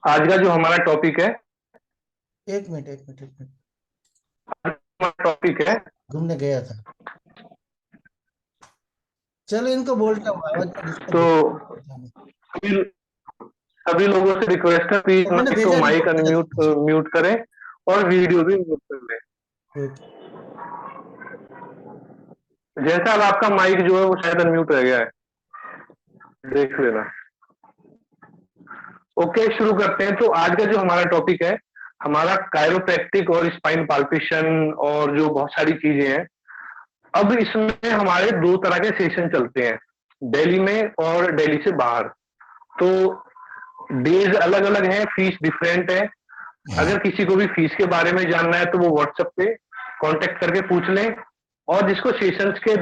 आज का जो हमारा टॉपिक है, एक मिनट एक मिनट एक मिनट। हमारा टॉपिक है। घूमने गया था। चलो इनको बोलता हूँ, आवाज में डिस्टर्ब तो हो रहा है। सभी सभी लोगों से रिक्वेस्ट है, प्लीज तो मैंने नहीं तो भेजा माइक रिपोर्ट, अनम्यूट म्यूट करें और वीडियो भी म्यूट कर लें। ओके। जैसा अब आपका माइक जो है वो शायद अनम्यूट रह गया है, देख लेना। ओके, शुरू करते हैं। तो आज का जो हमारा टॉपिक है, हमारा कायरोप्रैक्टिक और स्पाइन पाल्पेशन और जो बहुत सारी चीजें हैं। अब इसमें हमारे दो तरह के सेशन चलते हैं, दिल्ली में और दिल्ली से बाहर। तो डेज अलग अलग हैं, फीस डिफरेंट है। अगर किसी को भी फीस के बारे में जानना है तो वो व्हाट्सएप पे कांटेक्ट करके पूछ लें। और जिसको सेशंस के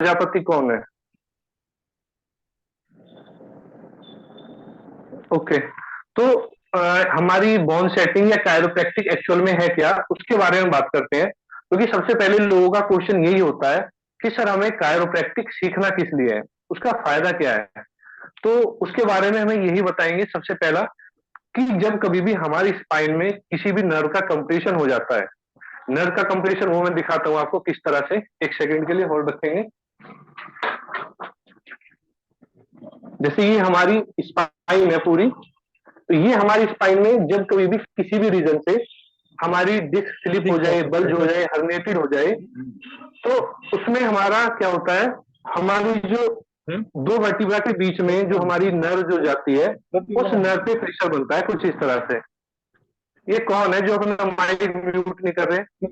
प्रजापति कौन है? ओके। तो हमारी बोन सेटिंग या कायरोप्रैक्टिक एक्चुअल में है क्या, उसके बारे में बात करते हैं। क्योंकि सबसे पहले लोगों का क्वेश्चन यही होता है कि सर हमें कायरोप्रैक्टिक सीखना किस लिए है, उसका फायदा क्या है। तो उसके बारे में हमें यही बताएंगे सबसे पहला, कि जब कभी भी हमारी स्पाइन में किसी भी नर्व का कंप्रेशन हो जाता है। नर्व का कंप्रेशन वो मैं दिखाता हूँ आपको किस तरह से। एक सेकंड के लिए होल्ड रखेंगे। जैसे ये हमारी स्पाइन है पूरी, तो ये हमारी स्पाइन में जब कभी भी किसी भी रीजन से हमारी डिस्क स्लिप हो जाए, बल्ज हो जाए, हर्निएटेड हो जाए, तो उसमें हमारा क्या होता है, हमारी जो दो वर्टिब्रा के बीच में जो हमारी नर्व जो जाती है, उस नर्व पे प्रेशर बनता है कुछ इस तरह से। ये कौन है जो अपना माइक म्यूट नहीं कर रहे?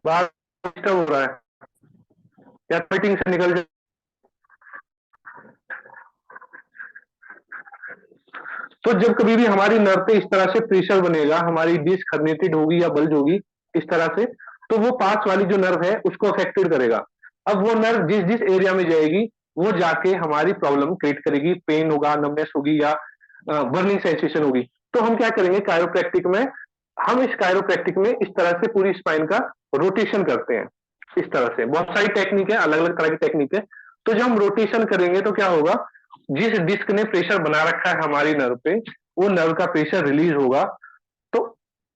बाहर डिस्टर्ब हो रहा है या मीटिंग से निकल जाए। तो जब कभी भी हमारी नर्व पे इस तरह से प्रेशर बनेगा, हमारी डिस्क हर्निएटेड होगी या बल्ज होगी इस तरह से, तो वो पास वाली जो नर्व है उसको अफेक्टेड करेगा। अब वो नर्व जिस जिस एरिया में जाएगी वो जाके हमारी प्रॉब्लम क्रिएट करेगी, पेन होगा, नमनेस होगी या बर्निंग सेंसेशन होगी। तो हम क्या करेंगे कायरोप्रैक्टिक में, हम इस कायरोप्रैक्टिक में इस तरह से पूरी स्पाइन का रोटेशन करते हैं। इस तरह से बहुत सारी टेक्निक है, अलग अलग तरह की टेक्निक है। तो जब हम रोटेशन करेंगे तो क्या होगा, जिस डिस्क ने प्रेशर बना रखा है हमारी नर्व पे, वो नर्व का प्रेशर रिलीज होगा। तो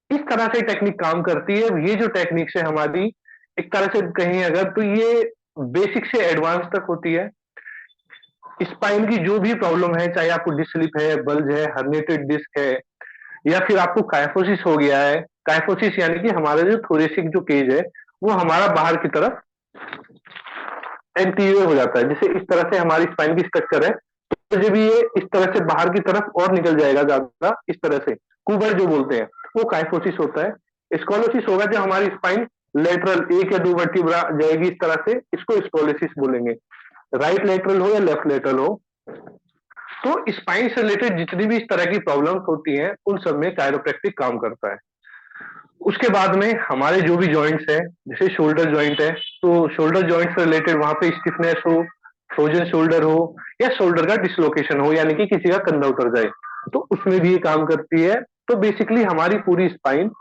इस तरह से टेक्निक काम करती है। ये जो टेक्निक से हमारी एक तरह से कहीं अगर, तो ये बेसिक से एडवांस तक होती है। स्पाइन की जो भी प्रॉब्लम है, चाहे आपको डिस्क स्लिप है, बल्ज है, हर्निएटेड डिस्क है, या फिर आपको कायफोसिस हो गया है। कायफोसिस यानी कि हमारा जो थोरेसिक जो केज है वो हमारा बाहर की तरफ एंटीरियर हो जाता है। जैसे इस तरह से हमारी स्पाइन की स्ट्रक्चर है, तो जब ये इस तरह से बाहर की तरफ और निकल जाएगा ज्यादा इस तरह से, कुबर जो बोलते हैं, वो काइफोसिस होता है। स्कॉलोसिस होगा जब हमारी स्पाइन लेटरल एक या दो वर्टिब्रा जाएगी इस तरह से, इसको स्कॉलोसिस बोलेंगे। राइट लेटरल हो या लेफ्ट लेटरल हो। तो स्पाइन से रिलेटेड जितनी भी इस तरह की प्रॉब्लम्स होती हैं उन सब में कायरोप्रैक्टिक काम करता है। उसके बाद में हमारे जो भी जॉइंट्स हैं, जैसे शोल्डर जॉइंट है, तो शोल्डर जॉइंट से रिलेटेड वहां पे स्टिफनेस हो, फ्रोजन शोल्डर हो, या शोल्डर का डिसलोकेशन हो, यानी कि किसी का कंधा उतर जाए, तो उसमें भी ये काम करती है। तो बेसिकली हमारी पूरी स्पाइन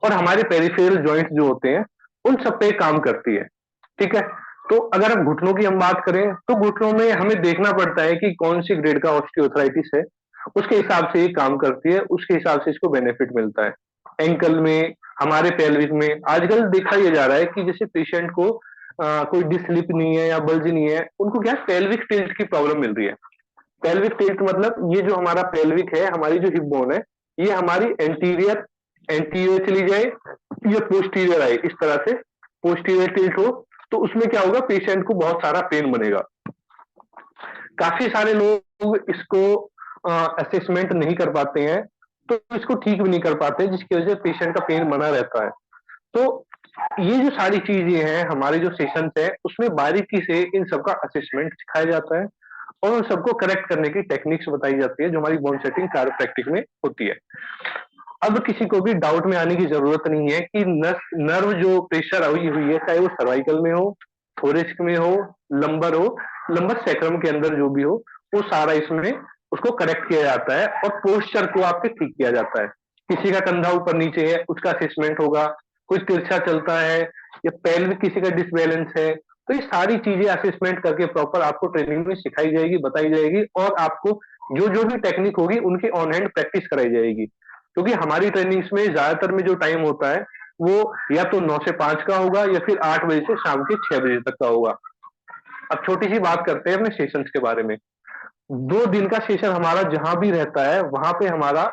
और हमारे पेरिफेरल जॉइंट जो होते हैं उन सब पे काम करती है। ठीक है। तो अगर हम घुटनों की हम बात करें तो घुटनों में हमें देखना पड़ता है कि कौन सी ग्रेड का ऑस्टियोआर्थराइटिस है, उसके हिसाब से ये काम करती है, उसके हिसाब से इसको बेनिफिट मिलता है। एंकल में, हमारे पेल्विक में आजकल देखा यह जा रहा है कि जैसे पेशेंट को कोई डिस्लिप नहीं है या बल्ज नहीं है, उनको क्या पेल्विक टिल्ट की प्रॉब्लम मिल रही है। पेल्विक टिल्ट मतलब ये जो हमारा पेल्विक है, हमारी जो हिप बोन है, ये हमारी एंटीरियर एंटीरियर चली जाए या पोस्टीरियर आए इस तरह से, पोस्टीरियर टिल्ट हो, तो उसमें क्या होगा, पेशेंट को बहुत सारा पेन बनेगा। काफी सारे लोग इसको असेसमेंट नहीं कर पाते हैं, तो इसको ठीक भी नहीं कर पाते, जिसकी वजह से पेशेंट का पेन बना रहता है। तो ये जो सारी चीजें हैं, हमारे जो सेशन है उसमें बारीकी से इन सबका असेसमेंट सिखाया जाता है और उन सबको करेक्ट करने की टेक्निक्स बताई जाती है जो हमारी बोन सेटिंग कायरोप्रैक्टिक में होती है। अब किसी को भी डाउट में आने की जरूरत नहीं है कि नर्व जो प्रेशर आई हुई है, चाहे वो सर्वाइकल में हो थोरेसिक में हो, लंबर सैक्रम के अंदर जो भी हो, वो सारा इसमें उसको करेक्ट किया जाता है और पोस्चर को आपके ठीक किया जाता है। किसी का कंधा ऊपर नीचे है, उसका असेसमेंट होगा, कोई तिरछा चलता है या पेल्विक किसी का डिसबैलेंस है, तो ये सारी चीजें असेसमेंट करके प्रॉपर आपको ट्रेनिंग में सिखाई जाएगी, बताई जाएगी, और आपको जो जो भी टेक्निक होगी उनकी ऑन हैंड प्रैक्टिस कराई जाएगी। क्योंकि हमारी ट्रेनिंग्स में ज्यादातर में जो टाइम होता है वो या तो 9 से 5 का होगा या फिर 8 बजे से शाम के 6 बजे तक का होगा। अब छोटी सी बात करते हैं अपने सेशंस के बारे में। 2 दिन का सेशन हमारा जहां भी रहता है वहां पे हमारा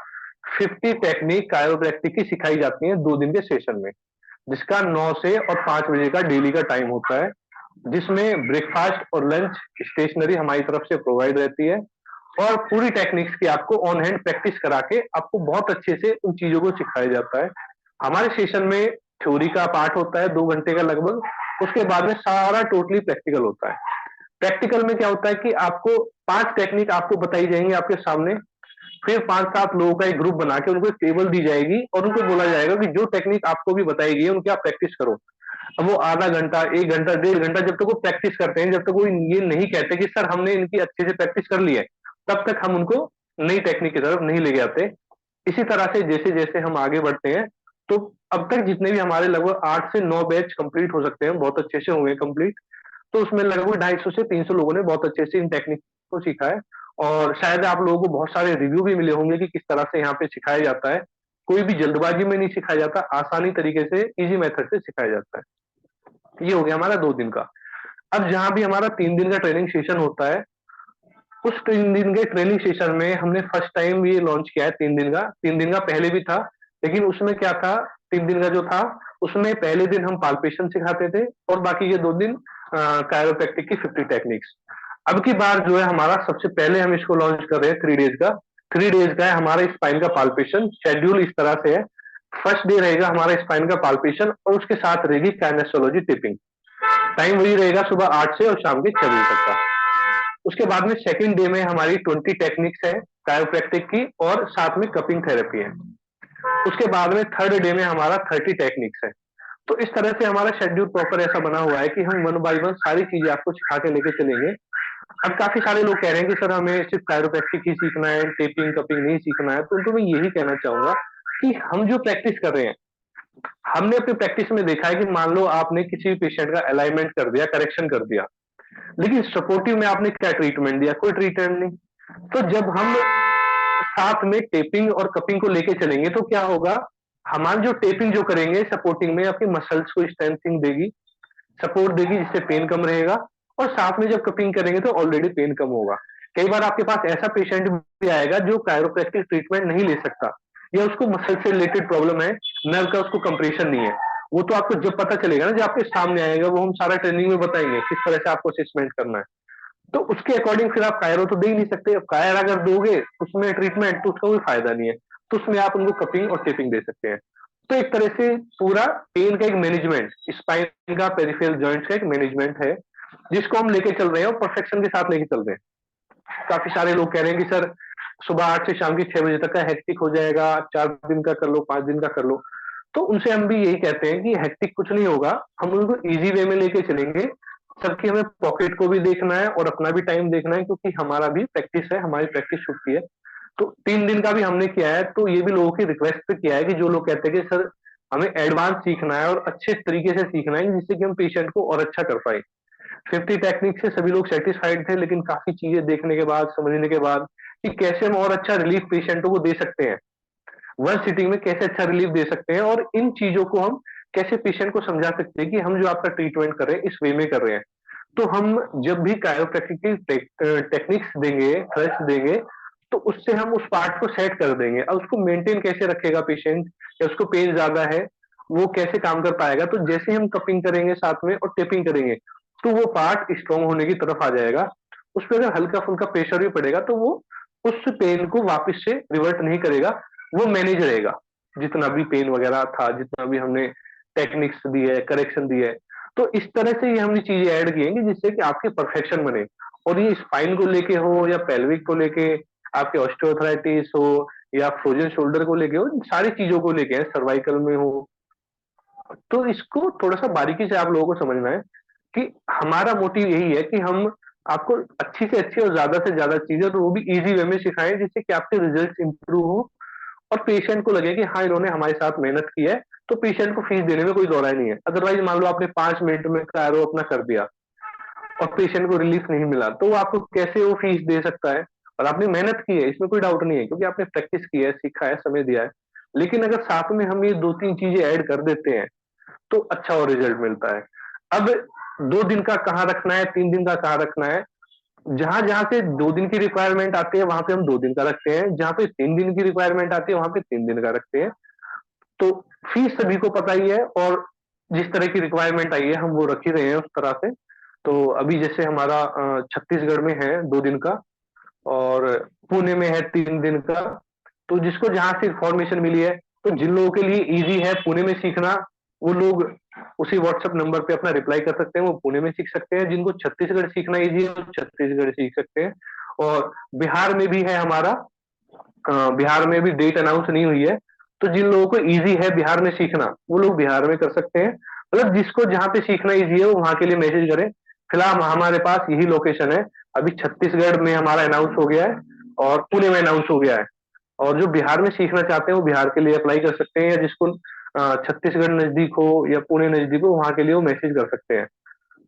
50 टेक्निक कायोप्रैक्टिक की सिखाई जाती है 2 दिन के सेशन में, जिसका 9 से और 5 बजे का डेली का टाइम होता है, जिसमें ब्रेकफास्ट और लंच स्टेशनरी हमारी तरफ से प्रोवाइड रहती है, और पूरी टेक्निक्स की आपको ऑन हैंड प्रैक्टिस करा के आपको बहुत अच्छे से उन चीजों को सिखाया जाता है। हमारे सेशन में थ्योरी का पार्ट होता है 2 घंटे का लगभग, उसके बाद में सारा टोटली प्रैक्टिकल होता है। प्रैक्टिकल में क्या होता है कि आपको 5 टेक्निक आपको बताई जाएंगी आपके सामने, फिर 5-7 लोगों का एक ग्रुप बना के उनको एक टेबल दी जाएगी और उनको बोला जाएगा कि जो टेक्निक आपको भी बताई गई है उनकी आप प्रैक्टिस करो। अब वो आधा घंटा, 1 घंटा, 1.5 घंटा जब तक वो प्रैक्टिस करते हैं, जब तक वो ये नहीं कहते कि सर हमने इनकी अच्छे से प्रैक्टिस कर ली है, तब तक हम उनको नई टेक्निक की तरफ नहीं ले जाते। इसी तरह से जैसे जैसे हम आगे बढ़ते हैं, तो अब तक जितने भी हमारे लगभग 8 से 9 बैच कंप्लीट हो सकते हैं, बहुत अच्छे से हुए कंप्लीट। तो उसमें लगभग 250 से 300 लोगों ने बहुत अच्छे से इन टेक्निक को सीखा है, और शायद आप लोगों को बहुत सारे रिव्यू भी मिले होंगे कि किस तरह से यहाँ पे सिखाया जाता है। कोई भी जल्दबाजी में नहीं सिखाया जाता, आसानी तरीके से इजी मेथड से सिखाया जाता है। ये हो गया हमारा 2 दिन का। अब जहां भी हमारा 3 दिन का ट्रेनिंग सेशन होता है, उस 3 दिन के ट्रेनिंग सेशन में हमने फर्स्ट टाइम ये लॉन्च किया है 3 दिन का। 3 दिन का पहले भी था, लेकिन उसमें क्या था, 3 दिन का जो था उसमें पहले दिन हम पाल्पेशन सिखाते थे और बाकी के 2 दिन कायरोप्रैक्टिक की 50 टेक्निक्स। अब की बार जो है हमारा सबसे पहले हम इसको लॉन्च कर रहे हैं 3 डेज का। 3 डेज का है हमारा स्पाइन का पाल्पेशन। शेड्यूल इस तरह से है, फर्स्ट डे रहेगा हमारा स्पाइन का पाल्पेशन और उसके साथ रहेगी काइनेसोलॉजी टिपिंग। टाइम वही रहेगा सुबह 8 से और शाम के 6 बजे तक का। उसके बाद में सेकंड डे में हमारी 20 टेक्निक्स है कायोप्रैक्टिक की और साथ में कपिंग थेरेपी है। उसके बाद में थर्ड डे में हमारा 30 टेक्निक्स है। तो इस तरह से हमारा शेड्यूल प्रॉपर ऐसा बना हुआ है कि हम 1 बाय 1 सारी चीजें आपको सिखा के लेके चलेंगे। अब काफी सारे लोग कह रहे हैं कि सर हमें सिर्फ कायरोप्रैक्टिक ही सीखना है, टेपिंग कपिंग नहीं सीखना है, तो उनको मैं यही कहना चाहूंगा कि हम जो प्रैक्टिस कर रहे हैं, हमने अपनी प्रैक्टिस में देखा है कि मान लो आपने किसी पेशेंट का अलाइनमेंट कर दिया, करेक्शन कर दिया, लेकिन सपोर्टिव में आपने क्या ट्रीटमेंट दिया? कोई ट्रीटमेंट नहीं। तो जब हम साथ में टेपिंग और कपिंग को लेके चलेंगे तो क्या होगा, हमारी जो टेपिंग जो करेंगे सपोर्टिंग में आपकी मसल्स को स्ट्रेंथिंग देगी, सपोर्ट देगी, जिससे पेन कम रहेगा, और साथ में जब कपिंग करेंगे तो ऑलरेडी पेन कम होगा। कई बार आपके पास ऐसा पेशेंट भी आएगा जो कायरोप्रैक्टिक ट्रीटमेंट नहीं ले सकता, या उसको मसल से रिलेटेड प्रॉब्लम है, नर्व का उसको कंप्रेशन नहीं है। वो तो आपको जब पता चलेगा ना, जब आपके सामने आएगा, वो हम सारा ट्रेनिंग में बताएंगे किस तरह से आपको असेसमेंट करना है। तो उसके अकॉर्डिंग फिर आप कायरो तो दे ही नहीं सकते। अब कायर अगर दोगे उसमें ट्रीटमेंट तो उसका कोई फायदा नहीं है, तो उसमें आप उनको कपिंग और टेपिंग दे सकते हैं। तो एक तरह से पूरा पेन का एक मैनेजमेंट, स्पाइन का, पेरिफेरल जॉइंट्स का एक मैनेजमेंट है, जिसको हम लेके चल रहे हैं और परफेक्शन के साथ लेके चल रहे हैं। काफी सारे लोग कह रहे हैं कि सर सुबह 8 से शाम के 6 बजे तक का हेक्टिक हो जाएगा, 4 दिन का कर लो, 5 दिन का कर लो। तो उनसे हम भी यही कहते हैं कि हेक्टिक कुछ नहीं होगा, हम उनको इजी वे में लेके चलेंगे। सबकी हमें पॉकेट को भी देखना है और अपना भी टाइम देखना है, क्योंकि हमारा भी प्रैक्टिस है, हमारी प्रैक्टिस छुट्टी है। तो 3 दिन का भी हमने किया है, तो ये भी लोगों की रिक्वेस्ट पे किया है कि जो लोग कहते हैं कि सर हमें एडवांस सीखना है और अच्छे तरीके से सीखना है जिससे कि हम पेशेंट को और अच्छा कर पाए। 50 टेक्निक से सभी लोग सेटिस्फाइड थे, लेकिन काफी चीजें देखने के बाद, समझने के बाद कि कैसे हम और अच्छा रिलीफ पेशेंटों को दे सकते हैं, वन सिटिंग में कैसे अच्छा रिलीफ दे सकते हैं, और इन चीजों को हम कैसे पेशेंट को समझा सकते हैं कि हम जो आपका ट्रीटमेंट कर रहे हैं इस वे में कर रहे हैं। तो हम जब भी कायोप्रैक्टिक की टेक्निक्स देंगे, थ्रेड्स देंगे, तो उससे हम उस पार्ट को सेट कर देंगे। अब उसको मेंटेन कैसे रखेगा पेशेंट, या उसको पेन ज्यादा है वो कैसे काम कर पाएगा, तो जैसे हम कपिंग करेंगे साथ में और टेपिंग करेंगे तो वो पार्ट स्ट्रॉन्ग होने की तरफ आ जाएगा। उस पर अगर हल्का फुल्का प्रेशर भी पड़ेगा तो वो उस पेन को वापस से रिवर्ट नहीं करेगा, वो मैनेज रहेगा। जितना भी पेन वगैरह था, जितना भी हमने टेक्निक्स दी है, करेक्शन दी है, तो इस तरह से ये हमने चीजें ऐड की हैं जिससे कि आपकी परफेक्शन बने। और ये स्पाइन को लेके हो या पेल्विक को लेके, आपके ऑस्टियोआर्थराइटिस हो या फ्रोजन शोल्डर को लेके हो, सारी चीजों को लेके है, सर्वाइकल में हो, तो इसको थोड़ा सा बारीकी से आप लोगों को समझना है। कि हमारा मोटिव यही है कि हम आपको अच्छी से अच्छी और ज्यादा से ज्यादा चीजें, और वो भी इजी वे में सिखाएं, जिससे कि आपके रिजल्ट इंप्रूव हो और पेशेंट को लगे कि हाँ इन्होंने हमारे साथ मेहनत की है, तो पेशेंट को फीस देने में कोई दौराई नहीं है। अदरवाइज मान लो आपने 5 मिनट में कायरो अपना कर दिया और पेशेंट को रिलीफ नहीं मिला, तो वो आपको कैसे वो फीस दे सकता है? और आपने मेहनत की है, इसमें कोई डाउट नहीं है, क्योंकि आपने प्रैक्टिस की है, सीखा है, समय दिया है। लेकिन अगर साथ में हम ये 2-3 चीजें ऐड कर देते हैं तो अच्छा और रिजल्ट मिलता है। अब 2 दिन का कहाँ रखना है, 3 दिन का कहाँ रखना है, जहां जहां से 2 दिन की रिक्वायरमेंट आती है वहां पे हम 2 दिन का रखते हैं, जहां पे 3 दिन की रिक्वायरमेंट आती है वहां पे 3 दिन का रखते हैं। तो फीस सभी को पता ही है, और जिस तरह की रिक्वायरमेंट आई है हम वो रख ही रहे हैं उस तरह से। तो अभी जैसे हमारा छत्तीसगढ़ में है 2 दिन का, और पुणे में है 3 दिन का। तो जिसको जहां से इंफॉर्मेशन मिली है, तो जिन लोगों के लिए इजी है पुणे में सीखना, वो लोग उसी व्हाट्सएप नंबर पे अपना रिप्लाई कर सकते हैं, वो पुणे में सीख सकते हैं। जिनको छत्तीसगढ़ सीखना इजी है, वो छत्तीसगढ़ सीख सकते हैं। और बिहार में भी है हमारा, बिहार में भी डेट अनाउंस नहीं हुई है, तो जिन लोगों को इजी है बिहार में सीखना, वो लोग बिहार में कर सकते हैं। मतलब जिसको जहां पे सीखना इजी है वो वहां के लिए मैसेज करें। फिलहाल हमारे पास यही लोकेशन है। अभी छत्तीसगढ़ में हमारा अनाउंस हो गया है और पुणे में अनाउंस हो गया है। और जो बिहार में सीखना चाहते हैं वो बिहार के लिए अप्लाई कर सकते हैं, या जिसको छत्तीसगढ़ नजदीक हो या पुणे नजदीक हो, वहां के लिए वो मैसेज कर सकते हैं।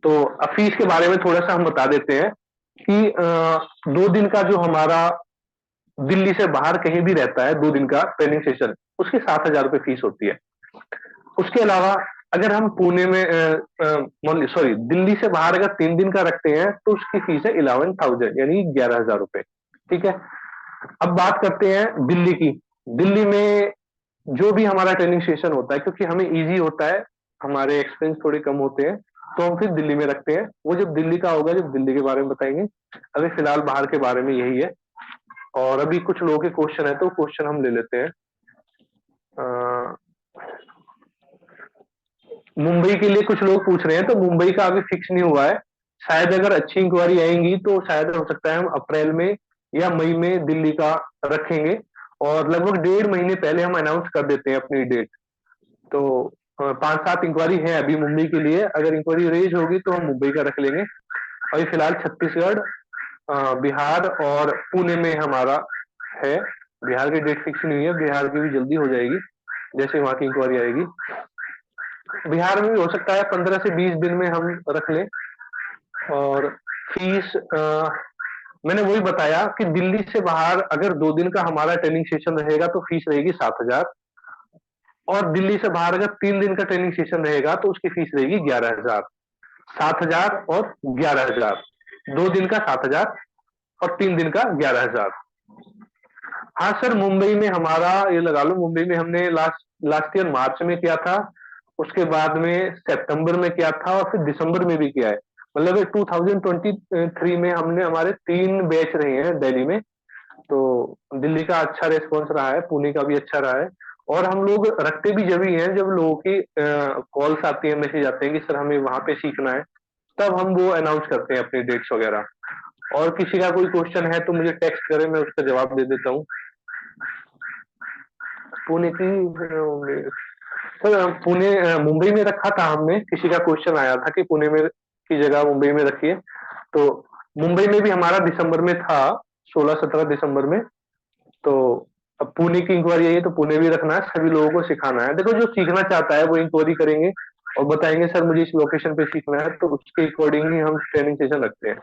तो अब फीस के बारे में थोड़ा सा हम बता देते हैं कि 2 दिन का जो हमारा दिल्ली से बाहर कहीं भी रहता है 2 दिन का ट्रेनिंग सेशन, उसकी 7,000 रुपये फीस होती है। उसके अलावा अगर हम पुणे में सॉरी दिल्ली से बाहर अगर 3 दिन का रखते हैं तो उसकी फीस है 11,000, यानी 11,000 रुपये। ठीक है। अब बात करते हैं दिल्ली की। दिल्ली में जो भी हमारा ट्रेनिंग सेशन होता है, क्योंकि हमें इजी होता है, हमारे एक्सपेंस थोड़े कम होते हैं, तो हम फिर दिल्ली में रखते हैं। वो जब दिल्ली का होगा, जब दिल्ली के बारे में बताएंगे। अभी फिलहाल बाहर के बारे में यही है। और अभी कुछ लोगों के क्वेश्चन है, तो क्वेश्चन हम ले लेते हैं। अ, मुंबई के लिए कुछ लोग पूछ रहे हैं, तो मुंबई का अभी फिक्स नहीं हुआ है। शायद अगर अच्छी इंक्वायरी आएंगी तो शायद हो सकता है हम अप्रैल में या मई में दिल्ली का रखेंगे। और लगभग 1.5 महीने पहले हम अनाउंस कर देते हैं अपनी डेट। तो 5-7 इंक्वायरी है अभी मुंबई के लिए। अगर इंक्वायरी रेज होगी तो हम मुंबई का रख लेंगे। अभी फिलहाल छत्तीसगढ़, बिहार और पुणे में हमारा है। बिहार की डेट फिक्स नहीं है, बिहार की भी जल्दी हो जाएगी जैसे वहां की इंक्वायरी आएगी। बिहार में भी हो सकता है 15 से 20 दिन में हम रख लें। और फीस मैंने वही बताया कि दिल्ली से बाहर अगर 2 दिन का हमारा ट्रेनिंग सेशन रहेगा तो फीस रहेगी 7,000। और दिल्ली से बाहर अगर 3 दिन का ट्रेनिंग सेशन रहेगा तो उसकी फीस रहेगी 11,000। 7,000 और 11,000। 2 दिन का 7,000 और 3 दिन का 11,000। हाँ सर, मुंबई में हमारा ये लगा लो, मुंबई में हमने लास्ट लास्ट ईयर मार्च में किया था, उसके बाद में सितंबर में किया था, और फिर दिसंबर में भी किया है। मतलब 2023 में हमने हमारे 3 बैच रहे हैं दिल्ली में। तो दिल्ली का अच्छा रेस्पॉन्स रहा है, पुणे का भी अच्छा रहा है। और हम लोग रखते भी जब ही हैं जब लोगों की कॉल्स आती है, मैसेज आते हैं कि सर हमें वहां पे सीखना है, तब हम वो अनाउंस करते हैं अपनी डेट्स वगैरह। और किसी का कोई क्वेश्चन है तो मुझे टेक्स्ट करें, मैं उसका जवाब दे देता हूँ। पुणे की सर, पुणे मुंबई में रखा था हमने। किसी का क्वेश्चन आया था कि पुणे में की जगह मुंबई में रखिए, तो मुंबई में भी हमारा दिसंबर में था, 16-17 दिसंबर में। तो अब पुणे की इंक्वायरी आई है तो पुणे भी रखना है, सभी लोगों को सिखाना है। देखो जो सीखना चाहता है वो इंक्वायरी करेंगे और बताएंगे सर मुझे इस लोकेशन पे सीखना है, तो उसके अकॉर्डिंगली हम ट्रेनिंग सेशन रखते हैं।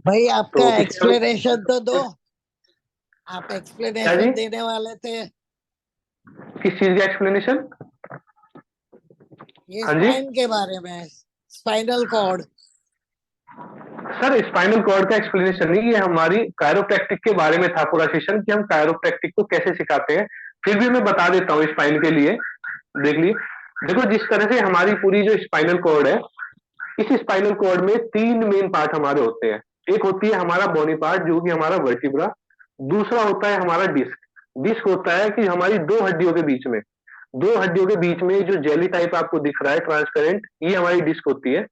भाई आपका तो किसी का एक्सप्लेनेशन तो दो। आप क्या जी, एक्सप्लेनेशन देने वाले थे किस चीज का एक्सप्लेनेशन? ये हाँ जी स्पाइन के बारे में, spinal cord. Sir, spinal cord का एक्सप्लेनेशन नहीं, ये हमारी कायरोप्रैक्टिक के बारे में था पूरा सेशन, कि हम कायरोप्रैक्टिक को कैसे सिखाते हैं। फिर भी मैं बता देता हूँ स्पाइन के लिए। देख लिए, देखो जिस तरह से हमारी पूरी जो स्पाइनल कॉर्ड है, इस स्पाइनल कॉर्ड में 3 मेन पार्ट हमारे होते हैं। एक होती है हमारा बॉडी पार्ट जो कि हमारा वर्टिब्रा। दूसरा होता है हमारा डिस्क। डिस्क होता है कि हमारी 2 हड्डियों के बीच में, 2 हड्डियों के बीच में जो जेली टाइप आपको दिख रहा है ट्रांसपेरेंट, ये हमारी डिस्क होती है।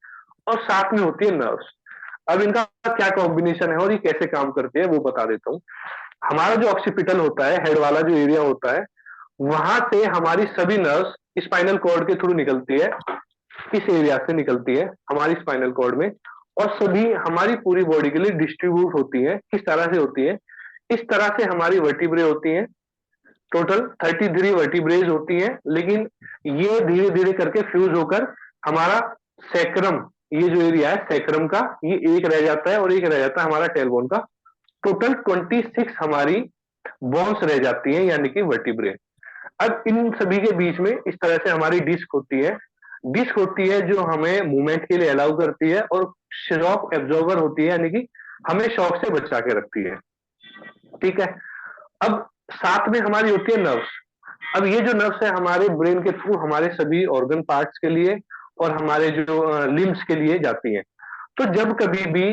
और साथ में होती है नर्व्स। अब इनका क्या कॉम्बिनेशन है और ये कैसे काम करते हैं वो बता देता हूँ। हमारा जो ऑक्सीपिटल होता है, हेड वाला जो एरिया होता है, वहां से हमारी सभी नर्व्स स्पाइनल कॉर्ड के थ्रू निकलती है। इस एरिया से निकलती है हमारी स्पाइनल कॉर्ड में, और सभी हमारी पूरी बॉडी के लिए डिस्ट्रीब्यूट होती है। किस तरह से होती है? इस तरह से हमारी वर्टिब्रे होती हैं, टोटल 33 वर्टिब्रेज होती हैं, लेकिन ये धीरे धीरे करके फ्यूज होकर हमारा सैक्रम, ये जो एरिया है सैक्रम का, ये एक रह जाता है और एक रह जाता है हमारा टेलबोन का। टोटल 26 हमारी बोन्स रह जाती हैं, यानी कि वर्टिब्रे। अब इन सभी के बीच में इस तरह से हमारी डिस्क होती है। डिस्क होती है जो हमें मूवमेंट के लिए अलाउ करती है, और शॉक एब्जॉर्बर होती है, यानी कि हमें शॉक से बचा के रखती है। ठीक है। अब साथ में हमारी होती है नर्व्स। अब ये जो नर्व्स है हमारे ब्रेन के थ्रू हमारे सभी ऑर्गन पार्ट्स के लिए और हमारे जो लिम्स के लिए जाती हैं। तो जब कभी भी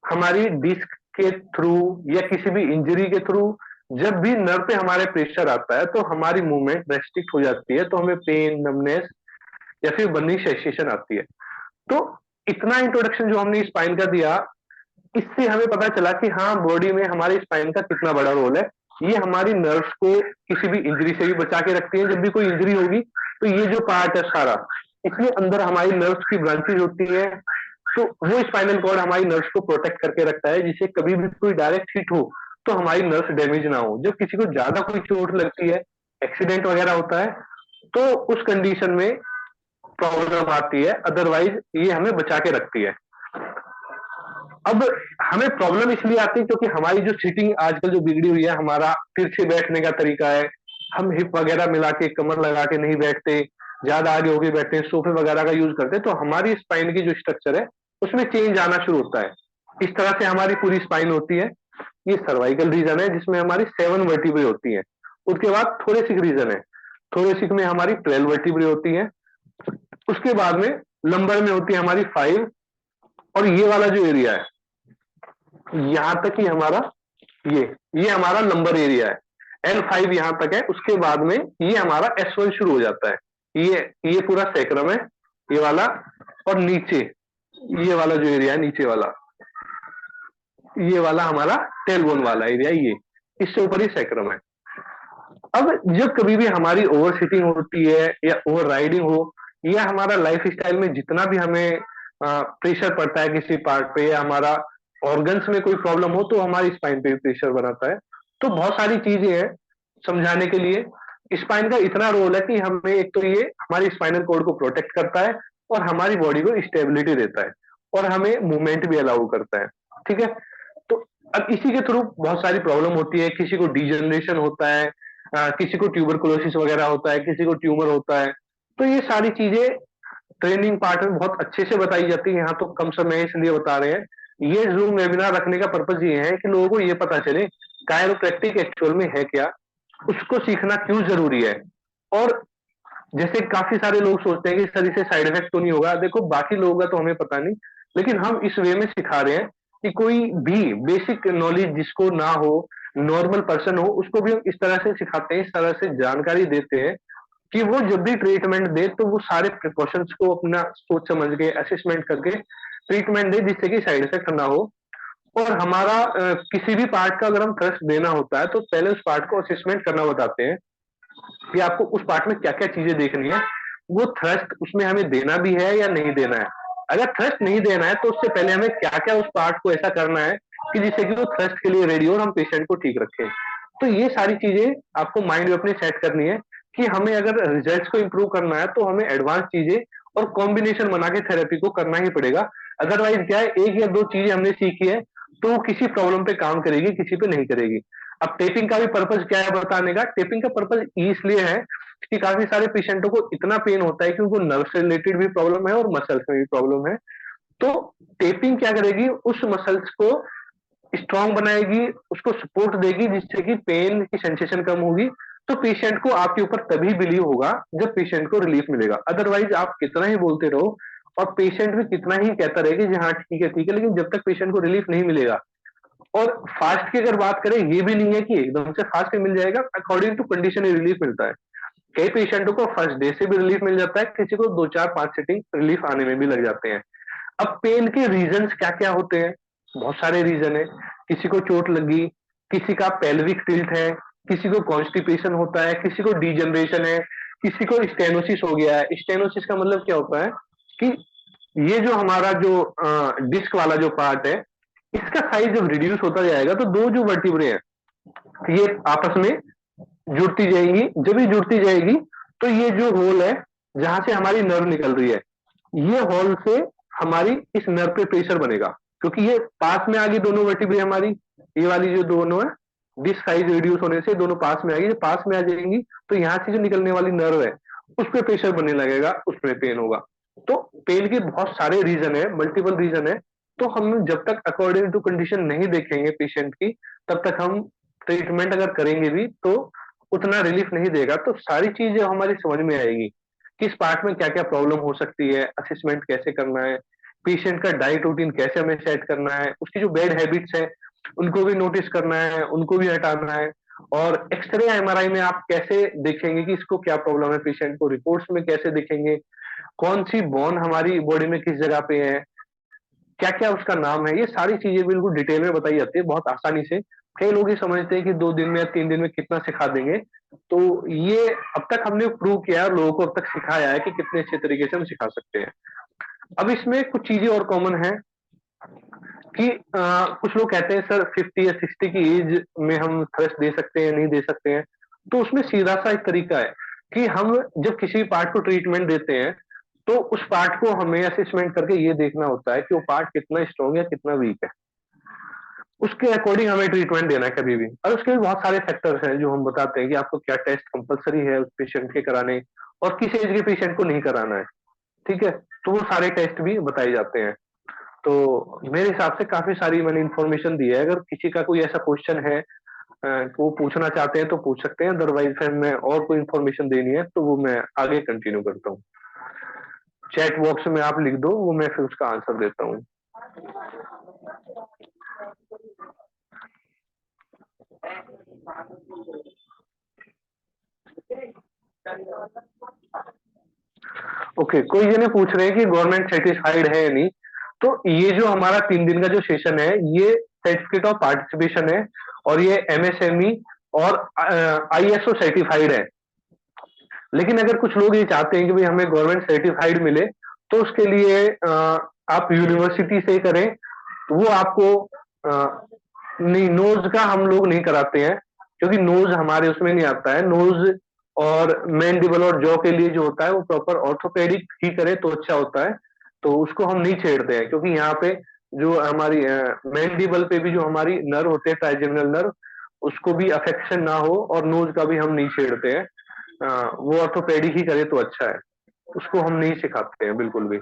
हमारी डिस्क के थ्रू या किसी भी इंजरी के थ्रू जब भी नर्व पे हमारे प्रेशर आता है तो हमारी मूवमेंट रेस्ट्रिक्ट हो जाती है, तो हमें पेन, नमनेस या फिर बर्निंग सेंसेशन आती है। तो इतना इंट्रोडक्शन जो हमने स्पाइन का दिया, इससे हमें पता चला कि हाँ, बॉडी में हमारे स्पाइन का कितना बड़ा रोल है। ये हमारी नर्व्स को किसी भी इंजरी से भी बचा के रखती है। जब भी कोई इंजरी होगी तो ये जो पार्ट है सारा, इसमें अंदर हमारी नर्व्स की ब्रांचेज होती है, तो वो स्पाइनल कॉर्ड हमारी नर्व्स को प्रोटेक्ट करके रखता है, जिससे कभी भी कोई डायरेक्ट हिट हो तो हमारी नर्व्स डैमेज ना हो। जब किसी को ज्यादा कोई चोट लगती है, एक्सीडेंट वगैरह होता है, तो उस कंडीशन में प्रॉब्लम आती है, अदरवाइज ये हमें बचा के रखती है। अब हमें प्रॉब्लम इसलिए आती है क्योंकि हमारी जो सीटिंग आजकल जो बिगड़ी हुई है, हमारा तिरछे बैठने का तरीका है, हम हिप वगैरह मिला के कमर लगा के नहीं बैठते, ज्यादा आगे होके बैठते हैं, सोफे वगैरह का यूज करते हैं, तो हमारी स्पाइन की जो स्ट्रक्चर है उसमें चेंज आना शुरू होता है। इस तरह से हमारी पूरी स्पाइन होती है। ये सर्वाइकल रीजन है जिसमें हमारी 7 वर्टिब्रे होती है। उसके बाद थोरेसिक रीजन है, थोरेसिक में हमारी 12 वर्टिब्रे होती है। उसके बाद में लंबर में होती है हमारी 5, और ये वाला जो एरिया है यहां तक ही हमारा ये हमारा लंबर एरिया है, L5 यहां तक है। उसके बाद में ये हमारा S1 शुरू हो जाता है। ये पूरा सैक्रम है ये वाला, और नीचे ये वाला जो एरिया है नीचे वाला, ये वाला हमारा टेलबोन वाला एरिया, ये इससे ऊपर ही सैक्रम है। अब जब कभी भी हमारी ओवर सीटिंग होती है या ओवर राइडिंग हो, या हमारा लाइफ स्टाइल में जितना भी हमें प्रेशर पड़ता है किसी पार्ट पे, या हमारा ऑर्गन्स में कोई प्रॉब्लम हो, तो हमारी स्पाइन पे भी प्रेशर बनाता है। तो बहुत सारी चीजें हैं समझाने के लिए। स्पाइन का इतना रोल है कि हमें, एक तो ये हमारी स्पाइनल कॉर्ड को प्रोटेक्ट करता है और हमारी बॉडी को स्टेबिलिटी देता है, और हमें मूवमेंट भी अलाउ करता है। ठीक है। तो अब इसी के थ्रू बहुत सारी प्रॉब्लम होती है। किसी को डिजनरेशन होता है, किसी को ट्यूबरकुलोसिस वगैरह होता है, किसी को ट्यूमर होता है। तो ये सारी चीजें ट्रेनिंग पार्ट में बहुत अच्छे से बताई जाती है। यहाँ तो कम समय इसलिए बता रहे हैं। ये जूम वेबिनार रखने का पर्पज ये है कि लोगों को ये पता चले कायरोप्रैक्टिक एक्चुअल में है क्या, उसको सीखना क्यों जरूरी है। और जैसे काफी सारे लोग सोचते हैं कि सर इसे साइड इफेक्ट तो नहीं होगा। देखो, बाकी लोगों का तो हमें पता नहीं, लेकिन हम इस वे में सिखा रहे हैं कि कोई भी बेसिक नॉलेज जिसको ना हो, नॉर्मल पर्सन हो, उसको भी हम इस तरह से सिखाते हैं, इस तरह से जानकारी देते हैं कि वो जब भी ट्रीटमेंट दे तो वो सारे प्रिकॉशंस को अपना सोच समझ के असेसमेंट करके ट्रीटमेंट दे, जिससे कि साइड इफेक्ट ना हो। और हमारा किसी भी पार्ट का अगर हम थ्रस्ट देना होता है तो पहले उस पार्ट को असेसमेंट करना बताते हैं कि आपको उस पार्ट में क्या क्या चीजें देखनी है, वो थ्रस्ट उसमें हमें देना भी है या नहीं देना है। अगर थ्रस्ट नहीं देना है तो उससे पहले हमें क्या क्या उस पार्ट को ऐसा करना है कि जिससे कि वो थ्रस्ट के लिए रेडी हो और हम पेशेंट को ठीक रखें। तो ये सारी चीजें आपको माइंड में अपने सेट करनी है कि हमें अगर रिजल्ट्स को इंप्रूव करना है तो हमें एडवांस चीजें और कॉम्बिनेशन बना के थेरेपी को करना ही पड़ेगा। अदरवाइज क्या है, एक या दो चीजें हमने सीखी है तो वो किसी प्रॉब्लम पे काम करेगी, किसी पे नहीं करेगी। अब टेपिंग का भी पर्पज क्या है बताने का? टेपिंग का पर्पज इसलिए है कि काफी सारे पेशेंटों को इतना पेन होता है कि उनको नर्व से रिलेटेड भी प्रॉब्लम है और मसल्स में भी प्रॉब्लम है। तो टेपिंग क्या करेगी, उस मसल्स को स्ट्रांग बनाएगी, उसको सपोर्ट देगी, जिससे कि पेन की सेंसेशन कम होगी। तो पेशेंट को आपके ऊपर तभी बिलीव होगा जब पेशेंट को रिलीफ मिलेगा। अदरवाइज आप कितना ही बोलते रहो और पेशेंट भी कितना ही कहता रहेगा कि हाँ ठीक है ठीक है, लेकिन जब तक पेशेंट को रिलीफ नहीं मिलेगा। और फास्ट की अगर बात करें, ये भी नहीं है कि एकदम से फास्ट मिल जाएगा, अकॉर्डिंग टू कंडीशन ही रिलीफ मिलता है। कई पेशेंटों को फर्स्ट डे से भी रिलीफ मिल जाता है, किसी को 2 4 5 सिटिंग रिलीफ आने में भी लग जाते हैं। अब पेन के रीजंस क्या क्या होते हैं? बहुत सारे रीजन है। किसी को चोट लगी, किसी का पेल्विक टिल्ट है, किसी को कॉन्स्टिपेशन होता है, किसी को डिजनरेशन है, किसी को स्टेनोसिस हो गया है। स्टेनोसिस का मतलब क्या होता है कि ये जो हमारा जो डिस्क वाला जो पार्ट है, इसका साइज जब रिड्यूस होता जाएगा तो दो जो वर्टिब्रे हैं ये आपस में जुड़ती जाएंगी। जब ये जुड़ती जाएगी तो ये जो होल है जहां से हमारी नर्व निकल रही है, ये होल से हमारी इस नर्व पे प्रेशर बनेगा, क्योंकि ये पास में आ गई दोनों वर्टिब्रे हमारी, ये वाली जो दोनों है डिस्क साइज रिड्यूस होने से दोनों पास में आ गई। जब पास में आ जाएंगी तो यहाँ से जो निकलने वाली नर्व है उस पर प्रेशर बनने लगेगा, उसमें पेन होगा। तो पेन के बहुत सारे रीजन है, मल्टीपल रीजन है। तो हम जब तक अकॉर्डिंग टू कंडीशन नहीं देखेंगे पेशेंट की, तब तक हम ट्रीटमेंट अगर करेंगे भी तो उतना रिलीफ नहीं देगा। तो सारी चीजें हमारी समझ में आएगी, किस पार्ट में क्या क्या प्रॉब्लम हो सकती है, असेसमेंट कैसे करना है, पेशेंट का डाइट रूटीन कैसे हमें सेट करना है, उसकी जो बैड हैबिट्स है उनको भी नोटिस करना है, उनको भी हटाना है। और एक्सरे एमआरआई में आप कैसे देखेंगे कि इसको क्या प्रॉब्लम है, पेशेंट को रिपोर्ट्स में कैसे देखेंगे, कौन सी बोन हमारी बॉडी में किस जगह पे है, क्या क्या उसका नाम है, ये सारी चीजें बिल्कुल डिटेल में बताई जाती है बहुत आसानी से। कई लोग ये समझते हैं कि 2 दिन में या 3 दिन में कितना सिखा देंगे, तो ये अब तक हमने प्रूव किया है, लोगों को अब तक सिखाया है कि कितने अच्छे तरीके से हम सिखा सकते हैं। अब इसमें कुछ चीजें और कॉमन है कि कुछ लोग कहते हैं सर 50 या 60 की एज में हम थ्रस्ट दे सकते हैं नहीं दे सकते हैं। तो उसमें सीधा सा एक तरीका है कि हम जब किसी पार्ट को ट्रीटमेंट देते हैं तो उस पार्ट को हमें असेसमेंट करके ये देखना होता है कि वो पार्ट कितना स्ट्रॉन्ग है कितना वीक है, उसके अकॉर्डिंग हमें ट्रीटमेंट देना है कभी भी। और उसके भी बहुत सारे फैक्टर्स हैं जो हम बताते हैं कि आपको क्या टेस्ट कंपलसरी है उस पेशेंट के कराने और किस एज के पेशेंट को नहीं कराना है, ठीक है। तो वो सारे टेस्ट भी बताए जाते हैं। तो मेरे हिसाब से काफी सारी मैंने इन्फॉर्मेशन दी है। अगर किसी का कोई ऐसा क्वेश्चन है वो पूछना चाहते हैं तो पूछ सकते हैं, अदरवाइज फिर मैं और कोई इन्फॉर्मेशन देनी है तो वो मैं आगे कंटिन्यू करता हूँ। चैट बॉक्स में आप लिख दो, वो मैं फिर उसका आंसर देता हूँ। ओके, कोई ये नहीं पूछ रहे हैं कि गवर्नमेंट सेटिस्फाइड है या नहीं। तो ये जो हमारा 3 दिन का जो सेशन है ये सर्टिफिकेट ऑफ पार्टिसिपेशन है और ये एमएसएमई और आईएसओ सर्टिफाइड है। लेकिन अगर कुछ लोग ये चाहते हैं कि भाई हमें गवर्नमेंट सर्टिफाइड मिले तो उसके लिए आप यूनिवर्सिटी से करें, वो आपको नहीं, नोज का हम लोग नहीं कराते हैं क्योंकि नोज हमारे उसमें नहीं आता है। नोज और मैंडिबल और जॉ के लिए जो होता है वो प्रॉपर ऑर्थोपेडिक ही करे तो अच्छा होता है, तो उसको हम नहीं छेड़ते हैं। क्योंकि यहाँ पे जो हमारी मैंडिबल पे भी जो हमारी नर्व होते हैं ट्राइजेमिनल नर्व, उसको भी अफेक्शन ना हो, और नोज का भी हम नहीं छेड़ते हैं। वो ऑर्थोपेडिक ही करे तो अच्छा है, उसको हम नहीं सिखाते हैं बिल्कुल भी,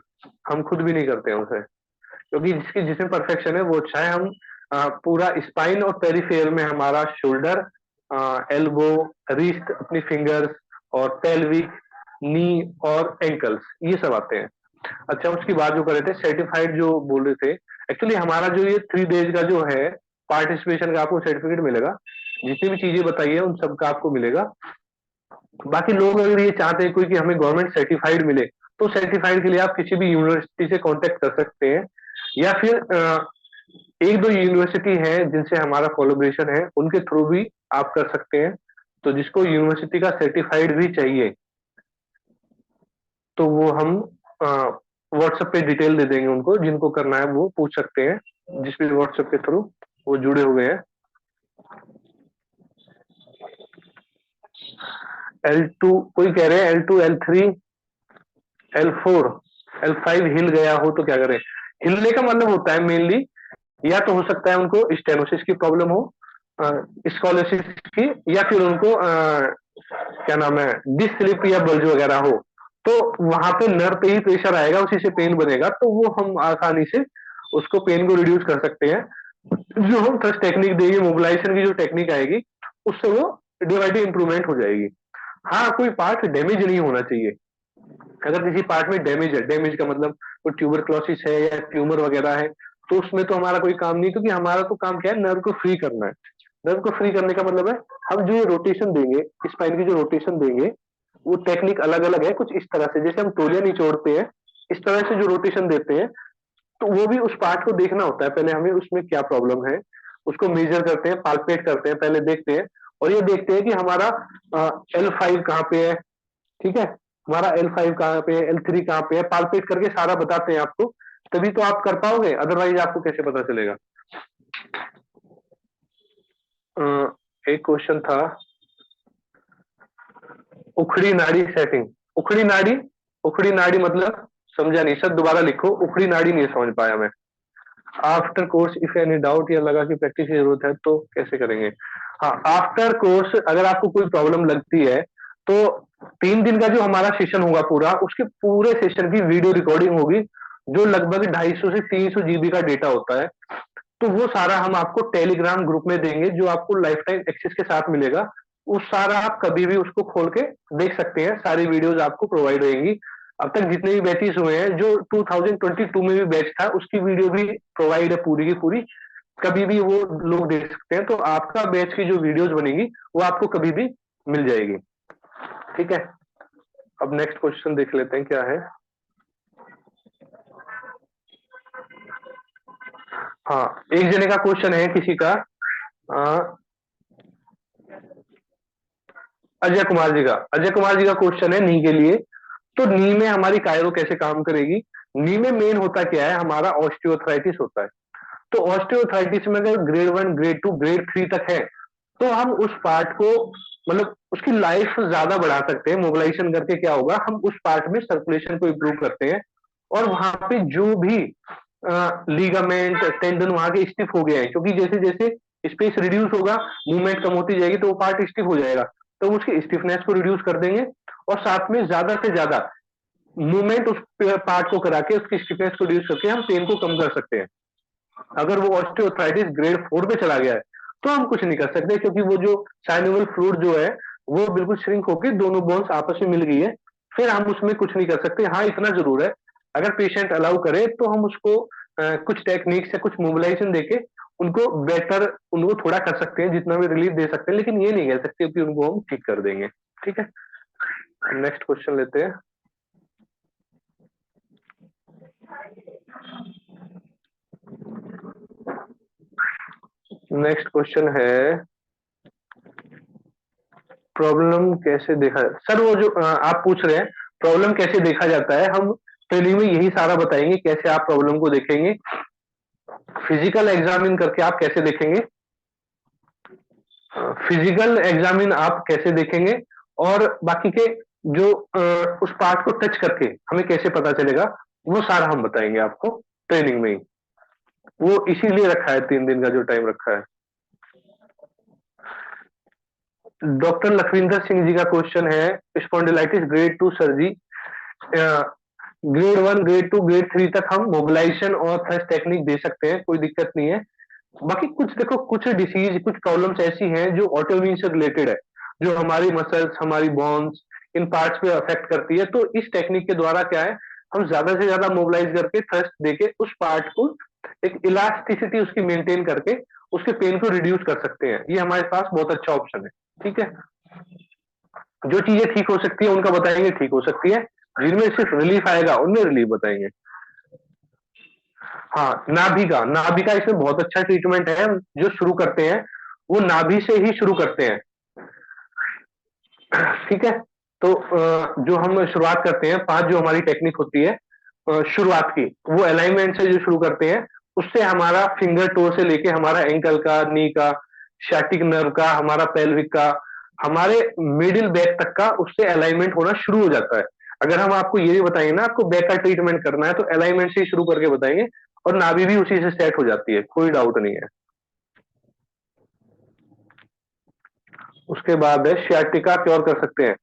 हम खुद भी नहीं करते हैं उसे। क्योंकि जिसकी जिसमें परफेक्शन है वो अच्छा है। हम पूरा स्पाइन और पेरिफेरल में हमारा शोल्डर, एल्बो, रिस्ट, अपनी फिंगर्स और पेल्विक, नी और एंकल्स, ये सब आते हैं। अच्छा, उसकी बात जो कर रहे थे सर्टिफाइड जो बोल रहे थे, एक्चुअली हमारा जो ये 3 डेज का जो है पार्टिसिपेशन का आपको सर्टिफिकेट मिलेगा। जितनी भी चीजें बताई है उन सब का आपको मिलेगा। बाकी लोग अगर ये चाहते हैं कोई कि हमें गवर्नमेंट सर्टिफाइड मिले, तो सर्टिफाइड के लिए आप किसी भी यूनिवर्सिटी से कांटेक्ट कर सकते हैं, या फिर 1-2 यूनिवर्सिटी है जिनसे हमारा कोलैबोरेशन है, उनके थ्रू भी आप कर सकते हैं। तो जिसको यूनिवर्सिटी का सर्टिफाइड भी चाहिए तो वो हम व्हाट्सएप पे डिटेल दे देंगे उनको, जिनको करना है वो पूछ सकते हैं जिस भी व्हाट्सएप के थ्रू वो जुड़े हुए हैं। L2 कोई कह रहे हैं L2, L3, L4, L5 हिल गया हो तो क्या करें। हिलने का मतलब होता है मेनली या तो हो सकता है उनको स्टेनोसिस की प्रॉब्लम हो, स्कॉलोसिस की, या फिर उनको क्या नाम है डिस्क स्लिप या बल्ज वगैरह हो। तो वहां पे नर्व पे ही प्रेशर आएगा, उसी से पेन बनेगा, तो वो हम आसानी से उसको पेन को रिड्यूस कर सकते हैं। जो हम थ्रस्ट टेक्निक देंगे, मोबिलाइजेशन की जो टेक्निक आएगी, उससे वो डिवाइडिंग इंप्रूवमेंट हो जाएगी। हाँ, कोई पार्ट डैमेज नहीं होना चाहिए। अगर किसी पार्ट में डैमेज है, डैमेज का मतलब कोई ट्यूबरक्लोसिस है या ट्यूमर वगैरह है, तो उसमें तो हमारा कोई काम नहीं, क्योंकि हमारा तो काम क्या है, नर्व को फ्री करना है। नर्व को फ्री करने का मतलब है हम जो ये रोटेशन देंगे, स्पाइन की जो रोटेशन देंगे, वो टेक्निक अलग अलग है। कुछ इस तरह से जैसे हम तौलिया निचोड़ते हैं, इस तरह से जो रोटेशन देते हैं, तो वो भी उस पार्ट को देखना होता है। पहले हमें उसमें क्या प्रॉब्लम है उसको मेजर करते हैं, पाल्पेट करते हैं, पहले देखते हैं, और ये देखते हैं कि हमारा L5 कहाँ पे है, ठीक है। हमारा L5 कहाँ पे है, L3 कहाँ पे है, पाल्पेट करके सारा बताते हैं आपको, तभी तो आप कर पाओगे, अदरवाइज आपको कैसे पता चलेगा। एक क्वेश्चन था, उखड़ी नाड़ी सेटिंग। उखड़ी नाड़ी, उखड़ी नाड़ी मतलब समझा नहीं, सर दोबारा लिखो, उखड़ी नाड़ी नहीं समझ पाया मैं। After course if any doubt, या लगा कि प्रैक्टिस की जरूरत है तो कैसे करेंगे। हाँ, आफ्टर कोर्स अगर आपको कोई प्रॉब्लम लगती है तो 3 दिन का जो हमारा सेशन होगा पूरा, उसके पूरे सेशन की वीडियो रिकॉर्डिंग होगी, जो लगभग 250 से 300 जीबी का डेटा होता है। तो वो सारा हम आपको टेलीग्राम ग्रुप में देंगे, जो आपको लाइफ टाइम एक्सेस के साथ मिलेगा। वो सारा आप कभी भी उसको खोल के देख सकते हैं, सारी वीडियोस आपको प्रोवाइड रहेंगी। अब तक जितने भी बैचेस हुए हैं, जो 2022 में भी बैच था, उसकी वीडियो भी प्रोवाइड है पूरी की पूरी, कभी भी वो लोग देख सकते हैं। तो आपका बैच की जो वीडियोस बनेगी वो आपको कभी भी मिल जाएगी, ठीक है। अब नेक्स्ट क्वेश्चन देख लेते हैं क्या है। हाँ, एक जने का क्वेश्चन है किसी का, अजय कुमार जी का, अजय कुमार जी का क्वेश्चन है नी के लिए। तो नी में हमारी कायरो कैसे काम करेगी। नी में मेन होता क्या है, हमारा ऑस्टियोआर्थराइटिस होता है। तो ऑस्टियोआर्थराइटिस में अगर ग्रेड 1, ग्रेड 2, ग्रेड 3 तक है, तो हम उस पार्ट को, मतलब उसकी लाइफ ज्यादा बढ़ा सकते हैं। मोबिलाइजेशन करके क्या होगा, हम उस पार्ट में सर्कुलेशन को इंप्रूव करते हैं, और वहां पे जो भी लीगामेंट टेंडन वहां के स्टिफ हो गए हैं, क्योंकि जैसे जैसे स्पेस रिड्यूस होगा, मूवमेंट कम होती जाएगी, तो वो पार्ट स्टिफ हो जाएगा। तो उसकी स्टिफनेस को रिड्यूस कर देंगे, और साथ में ज्यादा से ज्यादा मूवमेंट उस पार्ट को करा के उसकी स्टिफनेस को रिड्यूस करके हम पेन को कम कर सकते हैं। अगर वो ऑस्टियोआर्थराइटिस ग्रेड 4 पे चला गया है, तो हम कुछ नहीं कर सकते, क्योंकि वो जो साइनोवियल फ्लूइड जो है वो बिल्कुल श्रिंक होकर दोनों बोन्स आपस में मिल गई है, फिर हम उसमें कुछ नहीं कर सकते। हाँ, इतना जरूर है, अगर पेशेंट अलाउ करे तो हम उसको कुछ टेक्निक्स या कुछ मोबिलाइजेशन देके उनको बेटर, उनको थोड़ा कर सकते हैं, जितना भी रिलीफ दे सकते हैं, लेकिन ये नहीं कह सकते कि उनको हम ठीक कर देंगे, ठीक है। नेक्स्ट क्वेश्चन लेते हैं। नेक्स्ट क्वेश्चन है, प्रॉब्लम कैसे देखा, सर वो जो आप पूछ रहे हैं प्रॉब्लम कैसे देखा जाता है, हम ट्रेनिंग में यही सारा बताएंगे, कैसे आप प्रॉब्लम को देखेंगे। फिजिकल एग्जामिन करके आप कैसे देखेंगे, फिजिकल एग्जामिन आप कैसे देखेंगे, और बाकी के जो उस पार्ट को टच करके हमें कैसे पता चलेगा, वो सारा हम बताएंगे आपको ट्रेनिंग में ही। वो इसीलिए रखा है 3 दिन का जो टाइम रखा है। डॉक्टर लखविंदर सिंह जी का क्वेश्चन है, spondylitis grade 2 surgery, grade 1, grade 2, grade 3 तक हम मोबिलाइजेशन और थ्रस्ट टेक्निक दे सकते हैं, कोई दिक्कत नहीं है। बाकी कुछ देखो, कुछ डिसीज, कुछ प्रॉब्लम्स ऐसी हैं जो ऑटोइम्यून से रिलेटेड है, जो हमारी मसल्स, हमारी बोन्स, इन पार्ट्स पे अफेक्ट करती है। तो इस टेक्निक के द्वारा क्या है, हम ज्यादा से ज्यादा मोबिलाइज करके थ्रस्ट देके उस पार्ट को एक इलास्टिसिटी उसकी मेंटेन करके उसके पेन को रिड्यूस कर सकते हैं। ये हमारे पास बहुत अच्छा ऑप्शन है, ठीक है। जो चीजें ठीक हो सकती है उनका बताएंगे, ठीक हो सकती है, जिनमें सिर्फ रिलीफ आएगा उनमें रिलीफ बताएंगे। हाँ, नाभि का इसमें बहुत अच्छा ट्रीटमेंट है। जो शुरू करते हैं वो नाभि से ही शुरू करते हैं, ठीक है। तो जो हम शुरुआत करते हैं, 5 जो हमारी टेक्निक होती है शुरुआत की, वो अलाइनमेंट से जो शुरू करते हैं, उससे हमारा फिंगर टो से लेके हमारा एंकल का, नी का, शैटिक नर्व का, हमारा पेल्विक का, हमारे मिडिल बैक तक का, उससे अलाइनमेंट होना शुरू हो जाता है। अगर हम आपको ये भी बताएंगे ना, आपको बैक का ट्रीटमेंट करना है, तो अलाइनमेंट से ही शुरू करके बताएंगे, और नाभि भी उसी से सेट हो जाती है, कोई डाउट नहीं है। उसके बाद है शियाटिका क्योर कर सकते हैं।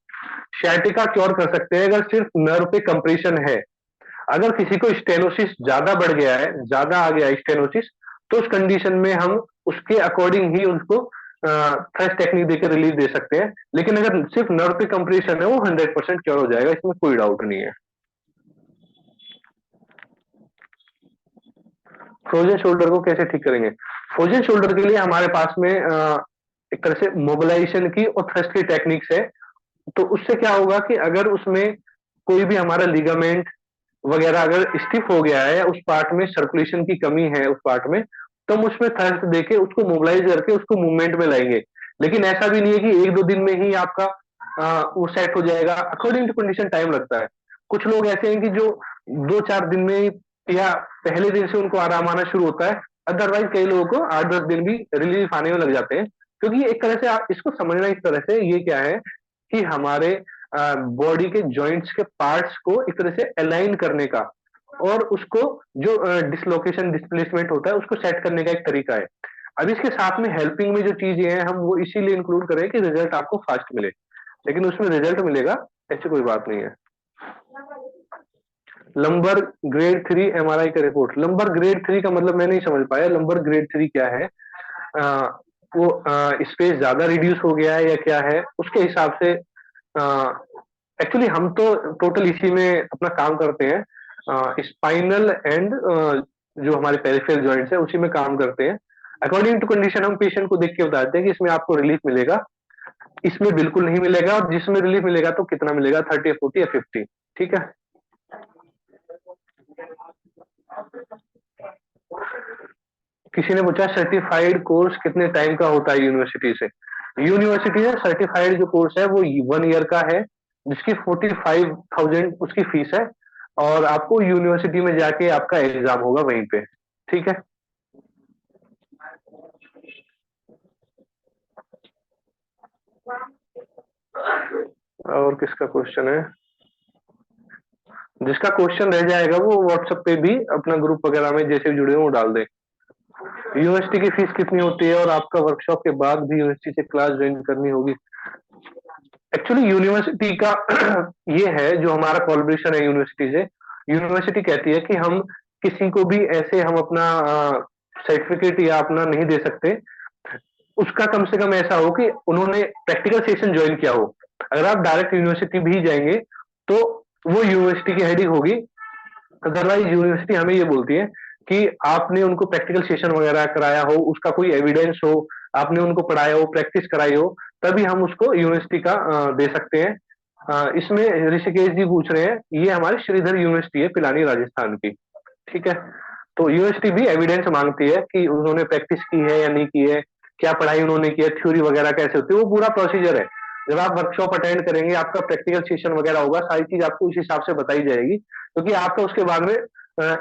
शियाटिका क्योर कर सकते हैं अगर सिर्फ नर्व पे कंप्रेशन है। अगर किसी को स्टेनोसिस ज्यादा बढ़ गया है, ज्यादा आ गया है स्टेनोसिस, तो उस कंडीशन में हम उसके अकॉर्डिंग ही उसको थ्रस्ट टेक्निक देकर रिलीफ दे सकते हैं। लेकिन अगर सिर्फ नर्व पे कंप्रेशन है, वो 100% क्योर हो जाएगा, इसमें कोई डाउट नहीं है। फ्रोजन शोल्डर को कैसे ठीक करेंगे। फ्रोजन शोल्डर के लिए हमारे पास में एक तरह से मोबिलाइजेशन की और थ्रस्ट की टेक्निक्स है। तो उससे क्या होगा कि अगर उसमें कोई भी हमारा लिगामेंट वगैरह अगर स्टिफ हो गया है, या उस पार्ट में सर्कुलेशन की कमी है उस पार्ट में, तो हम उसमें थ्रस्ट देके उसको मोबिलाइज करके उसको मूवमेंट में लाएंगे। लेकिन ऐसा भी नहीं है कि 1-2 दिन में ही आपका वो सेट हो जाएगा। अकॉर्डिंग टू कंडीशन टाइम लगता है। कुछ लोग ऐसे हैं कि जो 2-4 दिन में या पहले दिन से उनको आराम आना शुरू होता है, अदरवाइज कई लोगों को 8-10 दिन भी रिलीफ आने में लग जाते हैं। क्योंकि एक तरह से आप इसको समझना इस तरह से, ये क्या है कि हमारे बॉडी के जॉइंट्स के पार्ट्स को एक तरह से अलाइन करने का और उसको जो डिसलोकेशन डिस्प्लेसमेंट होता है उसको सेट करने का एक तरीका है। अब इसके साथ में हेल्पिंग में जो चीजें हैं हम वो इसीलिए इंक्लूड करें कि रिजल्ट आपको फास्ट मिले, लेकिन उसमें रिजल्ट मिलेगा ऐसी कोई बात नहीं है। लंबर ग्रेड 3 एमआरआई का रिपोर्ट, लंबर ग्रेड 3 का मतलब मैं नहीं समझ पाया, लंबर ग्रेड 3 क्या है? आ, वो स्पेस ज्यादा रिड्यूस हो गया है या क्या है उसके हिसाब से? एक्चुअली हम तो टोटल इसी में अपना काम करते हैं, स्पाइनल एंड जो हमारे पेरिफेरल जॉइंट्स है उसी में काम करते हैं। अकॉर्डिंग टू कंडीशन हम पेशेंट को देख के बताते हैं कि इसमें आपको रिलीफ मिलेगा, इसमें बिल्कुल नहीं मिलेगा, और जिसमें रिलीफ मिलेगा तो कितना मिलेगा, 30 40 या 50। ठीक है। किसी ने पूछा सर्टिफाइड कोर्स कितने टाइम का होता है यूनिवर्सिटी से? यूनिवर्सिटी से सर्टिफाइड जो कोर्स है वो 1 ईयर का है, जिसकी 45,000 उसकी फीस है, और आपको यूनिवर्सिटी में जाके आपका एग्जाम होगा वहीं पे। ठीक है। और किसका क्वेश्चन है? जिसका क्वेश्चन रह जाएगा वो व्हाट्सएप पे भी अपना ग्रुप वगैरह में जैसे जुड़े हो वो डाल दे। यूनिवर्सिटी की फीस कितनी होती है, और आपका वर्कशॉप के बाद भी यूनिवर्सिटी से क्लास ज्वाइन करनी होगी? एक्चुअली यूनिवर्सिटी का ये है, जो हमारा कोलैबोरेशन है यूनिवर्सिटी से, यूनिवर्सिटी कहती है कि हम किसी को भी ऐसे हम अपना सर्टिफिकेट या अपना नहीं दे सकते, उसका कम से कम ऐसा हो कि उन्होंने प्रैक्टिकल सेशन ज्वाइन किया हो। अगर आप डायरेक्ट यूनिवर्सिटी भी जाएंगे तो वो यूनिवर्सिटी की हेडिंग होगी, अदरवाइज यूनिवर्सिटी हमें ये बोलती है कि आपने उनको प्रैक्टिकल सेशन वगैरह कराया हो, उसका कोई एविडेंस हो, आपने उनको पढ़ाया हो, प्रैक्टिस कराई हो, तभी हम उसको यूनिवर्सिटी का दे सकते हैं। इसमें ऋषिकेश जी पूछ रहे हैं, ये हमारी श्रीधर यूनिवर्सिटी है पिलानी राजस्थान की। ठीक है। तो यूनिवर्सिटी भी एविडेंस मांगती है कि उन्होंने प्रैक्टिस की है या नहीं की है, क्या पढ़ाई उन्होंने की है, थ्योरी वगैरह कैसे होती है, वो पूरा प्रोसीजर है। जब आप वर्कशॉप अटेंड करेंगे, आपका प्रैक्टिकल सेशन वगैरह होगा, सारी चीज आपको उस हिसाब से बताई जाएगी, क्योंकि आपका उसके बाद में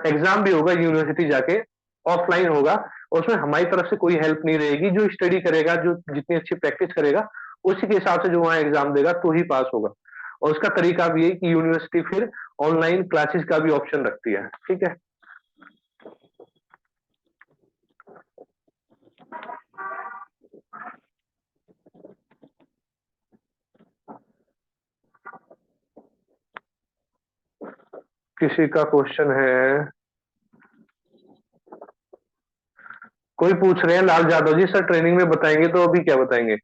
एग्जाम भी होगा यूनिवर्सिटी जाके, ऑफलाइन होगा, और उसमें हमारी तरफ से कोई हेल्प नहीं रहेगी। जो स्टडी करेगा, जो जितनी अच्छी प्रैक्टिस करेगा, उसी के हिसाब से जो वहां एग्जाम देगा तो ही पास होगा। और उसका तरीका भी है कि यूनिवर्सिटी फिर ऑनलाइन क्लासेस का भी ऑप्शन रखती है। ठीक है। किसी का क्वेश्चन है? कोई पूछ रहे हैं लाल यादव जी, सर ट्रेनिंग में बताएंगे, तो अभी क्या बताएंगे?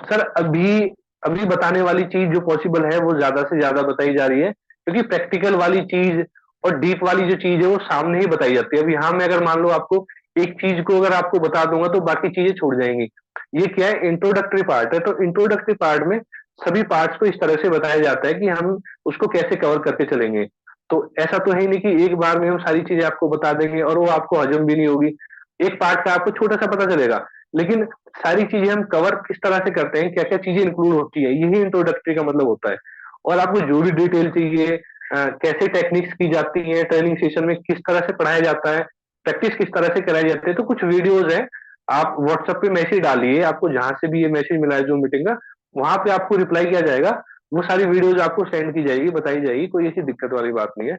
सर अभी अभी बताने वाली चीज जो पॉसिबल है वो ज्यादा से ज्यादा बताई जा रही है, क्योंकि प्रैक्टिकल वाली चीज और डीप वाली जो चीज है वो सामने ही बताई जाती है। अभी हाँ, मैं अगर मान लो आपको एक चीज को अगर आपको बता दूंगा तो बाकी चीजें छूट जाएंगी। ये क्या है, इंट्रोडक्टरी पार्ट है, तो इंट्रोडक्टरी पार्ट में सभी पार्ट्स को इस तरह से बताया जाता है कि हम उसको कैसे कवर करके चलेंगे। तो ऐसा तो है नहीं कि एक बार में हम सारी चीजें आपको बता देंगे और वो आपको हजम भी नहीं होगी। एक पार्ट का आपको छोटा सा पता चलेगा, लेकिन सारी चीजें हम कवर किस तरह से करते हैं, क्या क्या चीजें इंक्लूड होती है, यही इंट्रोडक्टरी का मतलब होता है। और आपको जो भी डिटेल चाहिए, कैसे टेक्निक्स की जाती है, ट्रेनिंग सेशन में किस तरह से पढ़ाया जाता है, प्रैक्टिस किस तरह से कराई जाती है, तो कुछ वीडियोज है। आप व्हाट्सएप पे मैसेज डालिए, आपको जहां से भी ये मैसेज मिला है जो मीटिंग का, वहां पे आपको रिप्लाई किया जाएगा, वो सारी वीडियोज आपको सेंड की जाएगी, बताई जाएगी, कोई ऐसी दिक्कत वाली बात नहीं है।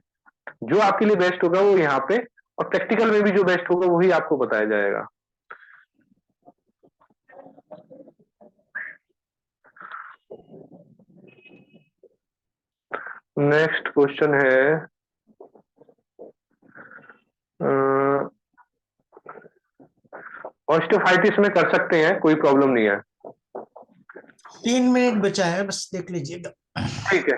जो आपके लिए बेस्ट होगा वो यहाँ पे, और प्रैक्टिकल में भी जो बेस्ट होगा वही आपको बताया जाएगा। नेक्स्ट क्वेश्चन है, ऑस्टियोफाइटिस में कर सकते हैं, कोई प्रॉब्लम नहीं है। 3 मिनट बचा है, बस देख लीजिएगा। ठीक है।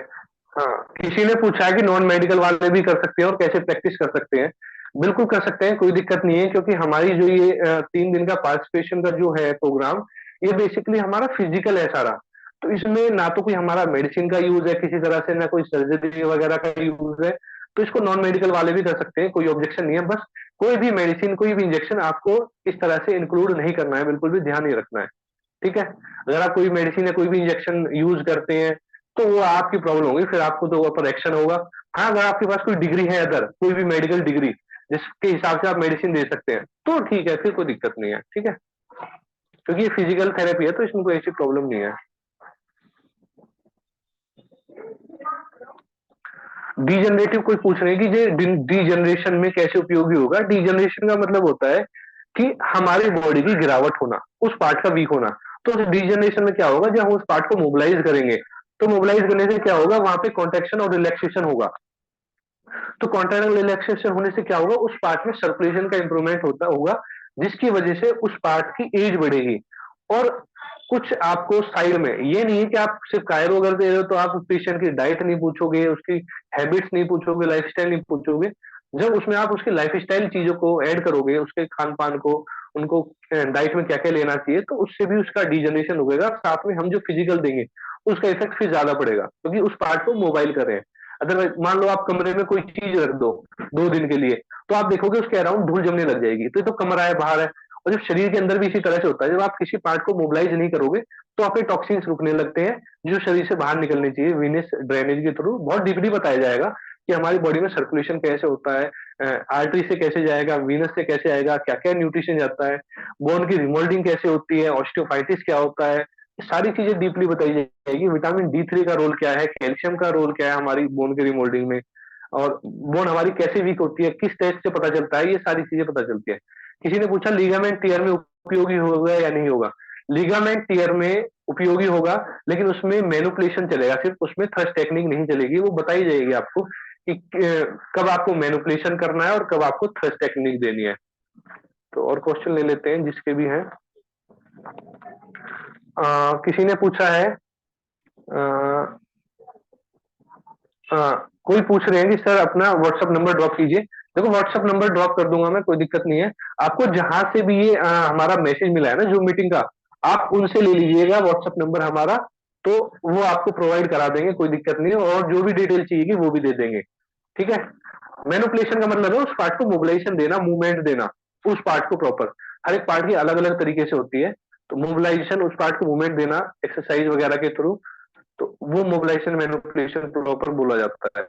हाँ, किसी ने पूछा है कि नॉन मेडिकल वाले भी कर सकते हैं और कैसे प्रैक्टिस कर सकते हैं। बिल्कुल कर सकते हैं, कोई दिक्कत नहीं है, क्योंकि हमारी जो ये 3 दिन का पार्टिसिपेशन का जो है प्रोग्राम, ये बेसिकली हमारा फिजिकल है सारा। तो इसमें ना तो कोई हमारा मेडिसिन का यूज है किसी तरह से, ना कोई सर्जरी वगैरह का यूज है, तो इसको नॉन मेडिकल वाले भी कर सकते हैं, कोई ऑब्जेक्शन नहीं है। बस कोई भी मेडिसिन, कोई भी इंजेक्शन आपको इस तरह से इंक्लूड नहीं करना है, बिल्कुल भी ध्यान नहीं रखना है। ठीक है। अगर आप कोई मेडिसिन या कोई भी इंजेक्शन यूज करते हैं तो वो आपकी प्रॉब्लम होगी, फिर आपको तो ऊपर एक्शन होगा। हाँ, अगर आपके पास कोई डिग्री है, अदर कोई भी मेडिकल डिग्री जिसके हिसाब से आप मेडिसिन दे सकते हैं तो ठीक है, फिर कोई दिक्कत नहीं है, ठीक है। क्योंकि ये फिजिकल थेरेपी है तो इसमें कोई ऐसी प्रॉब्लम नहीं है। डीजनरेटिव कोई पूछ रहे हैं कि ये डीजनरेशन में कैसे उपयोगी होगा। डीजनरेशन का मतलब होता है कि हमारी बॉडी की गिरावट होना, उस पार्ट का वीक होना। तो डीजनरेशन में क्या होगा, जब हम उस पार्ट को मोबिलाइज करेंगे तो मोबिलाइज करने से क्या होगा, वहां पे कॉन्ट्रेक्शन और रिलैक्सेशन होगा। तो कॉन्ट्रैक्शन रिलैक्सेशन होने से क्या होगा, उस पार्ट में सर्कुलेशन का इंप्रूवमेंट होता होगा, जिसकी वजह से उस पार्ट की एज बढ़ेगी। और कुछ आपको साइड में, ये नहीं है कि आप सिर्फ कायरो अगर दे रहे हो तो आप पेशेंट की डाइट नहीं पूछोगे, उसकी हैबिट्स नहीं पूछोगे, लाइफस्टाइल नहीं पूछोगे। जब उसमें आप उसकी लाइफस्टाइल चीजों को ऐड करोगे, उसके खान पान को, उनको डाइट में क्या क्या लेना चाहिए, तो उससे भी उसका डिजनरेशन होगा। साथ में हम जो फिजिकल देंगे उसका इफेक्ट फिर ज्यादा पड़ेगा, क्योंकि उस पार्ट को मोबाइल कर रहे हैं। अदरवाइज मान लो आप कमरे में कोई चीज रख दो 2 दिन के लिए, तो आप देखोगे उसके अराउंड धूल जमने लग जाएगी, तो ये तो कमरा है, बाहर है। और जब शरीर के अंदर भी इसी तरह से होता है, जब आप किसी पार्ट को मोबिलाइज नहीं करोगे तो आपके टॉक्सिन्स रुकने लगते हैं जो शरीर से बाहर निकलने चाहिए वीनस ड्रेनेज के थ्रू। बहुत डीपली बताया जाएगा कि हमारी बॉडी में सर्कुलेशन कैसे होता है, आर्टरी से कैसे जाएगा, वीनस से कैसे आएगा, क्या क्या न्यूट्रिशन जाता है, बोन की रिमोल्डिंग कैसे होती है, ऑस्टियोफाइटिस क्या होता है, सारी चीजें डीपली बताई जाएगी। विटामिन D3 का रोल क्या है, कैल्शियम का रोल क्या है हमारी बोन के रिमोल्डिंग में, और बोन हमारी कैसे वीक होती है, किस टेस्ट से पता चलता है, ये सारी चीजें पता चलती है। किसी ने पूछा लिगामेंट टीयर में उपयोगी होगा या नहीं होगा। लिगामेंट टीयर में उपयोगी होगा, लेकिन उसमें मैनुपुलेशन चलेगा, सिर्फ उसमें थ्रस्ट टेक्निक नहीं चलेगी। वो बताई जाएगी आपको कि कब आपको मैनुपुलेशन करना है और कब आपको थ्रस्ट टेक्निक देनी है। तो और क्वेश्चन ले लेते हैं जिसके भी हैं। किसी ने पूछा है, कोई पूछ रहे हैं कि सर अपना व्हाट्सएप नंबर ड्रॉप कीजिए। देखो व्हाट्सएप नंबर ड्रॉप कर दूंगा मैं, कोई दिक्कत नहीं है। आपको जहां से भी ये हमारा मैसेज मिला है ना जूम मीटिंग का, आप उनसे ले लीजिएगा व्हाट्सएप नंबर हमारा, तो वो आपको प्रोवाइड करा देंगे, कोई दिक्कत नहीं है। और जो भी डिटेल चाहिए वो भी दे देंगे, ठीक है। मैनुपुलेशन का मतलब है उस पार्ट को मोबिलाइजेशन देना, मूवमेंट देना उस पार्ट को प्रॉपर। हर एक पार्ट की अलग अलग तरीके से होती है, तो मोबिलाइजेशन उस पार्ट को मूवमेंट देना एक्सरसाइज वगैरह के थ्रू, तो वो मोबिलाइजेशन मैनिपुलेशन प्रॉपर बोला जाता है।